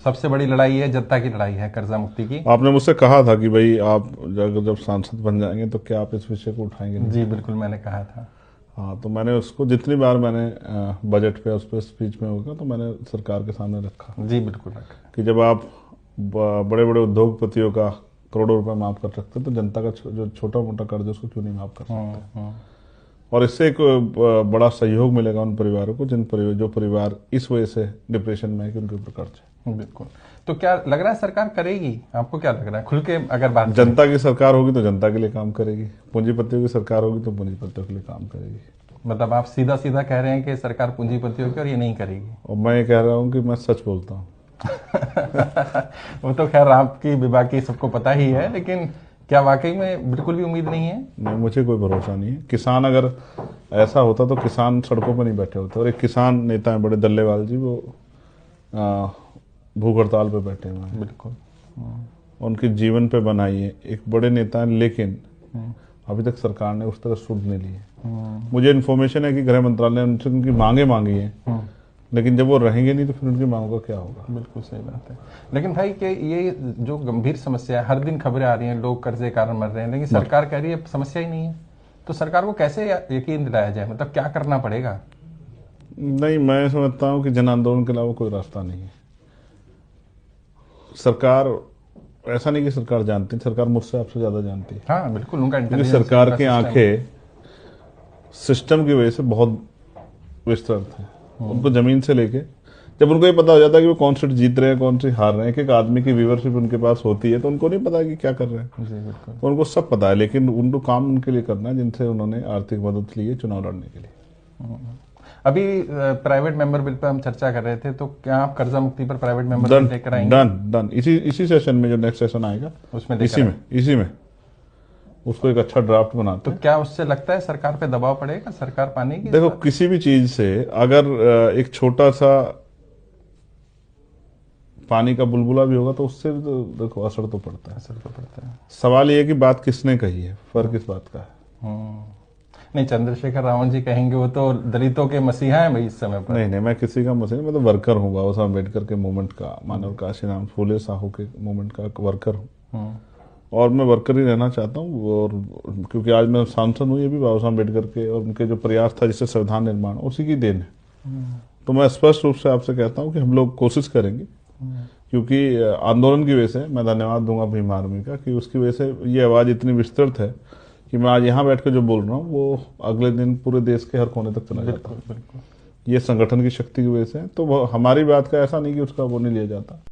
सबसे बड़ी लड़ाई है, जनता की लड़ाई है कर्जा मुक्ति की। आपने मुझसे कहा था कि भाई आप जब सांसद बन जाएंगे तो क्या आप इस विषय को उठाएंगे? जी बिल्कुल, मैंने कहा था। हाँ, तो मैंने उसको जितनी बार मैंने बजट पे उस पर स्पीच में होगा तो मैंने सरकार के सामने रखा जी बिल्कुल रखा कि जब आप बड़े बड़े उद्योगपतियों का करोड़ों रुपए माफ कर सकते हैं तो जनता का जो छोटा मोटा कर्ज है उसको क्यों नहीं माफ कर सकते? और इससे एक बड़ा सहयोग मिलेगा उन परिवारों को जो परिवार इस वजह से डिप्रेशन में है कि उनके ऊपर कर्ज है। बिल्कुल। तो क्या लग रहा है सरकार करेगी? आपको क्या लग रहा है, खुल के अगर बात करें? जनता की सरकार होगी तो जनता के लिए काम करेगी, पूंजीपतियों की सरकार होगी तो पूंजीपतियों के लिए काम करेगी। मतलब आप सीधा सीधा कह रहे हैं कि सरकार पूंजीपतियों की और ये नहीं करेगी? और मैं ये कह रहा हूँ कि मैं सच बोलता हूँ। वो तो खैर आपकी विभाग की सबको पता ही है, लेकिन क्या वाकई में बिल्कुल भी उम्मीद नहीं है? नहीं, मुझे कोई भरोसा नहीं है। किसान अगर ऐसा होता तो किसान सड़कों पर नहीं बैठे होते। और एक किसान नेता है बड़े दल्लेवाल जी, वो भूख हड़ताल पे बैठे हुए हैं। बिल्कुल। उनके जीवन पे बनाई है, एक बड़े नेता हैं, लेकिन अभी तक सरकार ने उस तरह सुध नहीं ली है। मुझे इन्फॉर्मेशन है कि गृह मंत्रालय ने उनसे उनकी मांगे मांगी हैं, लेकिन जब वो रहेंगे नहीं तो फिर उनकी मांगों का क्या होगा? बिल्कुल सही बात है। लेकिन भाई कि ये जो गंभीर समस्या है, हर दिन खबरें आ रही हैं, लोग कर्जे के कारण मर रहे हैं, लेकिन सरकार कह रही है समस्या ही नहीं है। तो सरकार को कैसे यकीन दिलाया जाए? मतलब क्या करना पड़ेगा? नहीं, मैं समझता हूँ कि जन आंदोलन के अलावा कोई रास्ता नहीं है। सरकार ऐसा नहीं कि सरकार जानती, सरकार मुझसे आपसे ज्यादा जानती है। हाँ बिल्कुल, उनका इंटेलिजेंस, सरकार की आंखें सिस्टम की वजह से बहुत विस्तृत है। उनको जमीन से लेके जब उनको ये पता हो जाता है कि वो कौन सी जीत रहे हैं कौन सी हार रहे हैं, एक आदमी की व्यूअरशिप उनके पास होती है, तो उनको नहीं पता कि क्या कर रहे हैं। जी बिल्कुल। तो उनको सब पता है, लेकिन उनको काम उनके लिए करना है जिनसे उन्होंने आर्थिक मदद ली है चुनाव लड़ने के लिए। अभी प्राइवेट मेंबर बिल पर हम चर्चा कर रहे थे, तो क्या आप कर्जा मुक्ति पर प्राइवेट मेंबर बिल लेकर आएंगे? डन। इसी सेशन में, जो नेक्स्ट सेशन आएगा उसमें इसी में उसको एक अच्छा ड्राफ्ट बनाते। तो क्या उससे लगता है सरकार पे दबाव पड़ेगा, सरकार पाने की? देखो, किसी भी चीज से अगर एक छोटा सा पानी का बुलबुला भी होगा तो उससे तो देखो असर तो पड़ता है। सवाल ये है कि बात किसने कही है, फर्क इस बात का है। नहीं, चंद्रशेखर रावण जी कहेंगे वो तो दलितों के मसीहा हैं भाई इस समय पर। नहीं, मैं किसी का मसीहा, मैं तो वर्कर हूँ, बाबा साहब अम्बेडकर के मूवमेंट का, मानव काशीराम फूले साहू के मूवमेंट का वर्कर हूँ। और मैं वर्कर ही रहना चाहता हूँ। और क्योंकि आज मैं सांसद हूँ, ये भी बाबा साहब अम्बेडकर के और उनके जो प्रयास था जिससे संविधान निर्माण, उसी की देन है। तो मैं स्पष्ट रूप से आपसे कहता हूँ कि हम लोग कोशिश करेंगे, क्योंकि आंदोलन की वजह से मैं धन्यवाद दूंगा भीम आर्मी का कि उसकी वजह से ये आवाज़ इतनी विस्तृत है कि मैं आज यहाँ बैठ कर जो बोल रहा हूँ वो अगले दिन पूरे देश के हर कोने तक चला जाता है। ये संगठन की शक्ति की वजह से। तो हमारी बात का ऐसा नहीं कि उसका वो नहीं लिया जाता।